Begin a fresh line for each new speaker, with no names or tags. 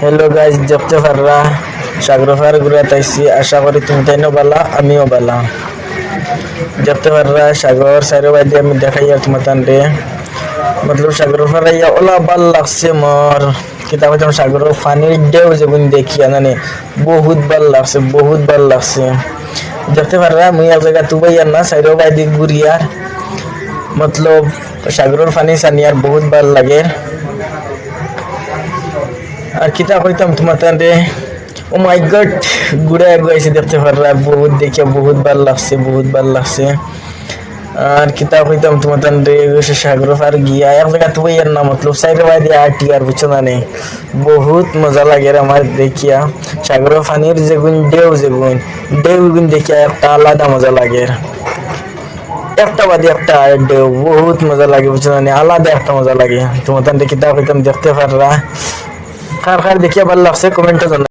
Hello guys, দেখতে পাররা সাগরফার ঘুরে তাইছি। আশা করি তুমি তাইনো বালা, আমিও বালা। দেখতে পাররা সাগর সাইরে বাইরে আমি দেখাই আর তোমার তান্ডে মতলব সাগর ফারাইয়া ওলা ভাল লাগছে মোর। কিতা কইতাম সাগর পানির ঢেউ যেগুন দেখিয়া জানে বহুত ভাল লাগছে, বহুত ভাল লাগছে। দেখতে পাররা মুই এক জায়গা তুবাইয়ার না সাইরে বাইরে ঘুরিয়ার মতলব সাগরের পানি সানিয়ার বহুত ভাল লাগে। আর কিতা কইতাম তোমার তান্ডে ও মাই গড ঘুরে আইছে দেখতে পাররা বহুত দেখিয়া বহুত ভাল লাগছে, বহুত ভাল লাগছে। আর কিতা কইতাম তোমার তান্ডে সাগর পার গিয়া এক জায়গা তো ইয়ার না মতলব সাইডে বাইরে আটি আর বুঝছো না নে বহুত মজা লাগে আমার দেখিয়া। সাগর পানির যেগুন ঢেউ গুন দেখিয়া একটা আলাদা মজা লাগে, একটা বাদে একটা ঢেউ বহুত মজা লাগে বুঝছো না নে, আলাদা একটা মজা লাগে। তোমার তান্ডে কিতা কইতাম দেখতে পাররা কার কার দেখিয়া ভালো লাগছে কমেন্টে জানা।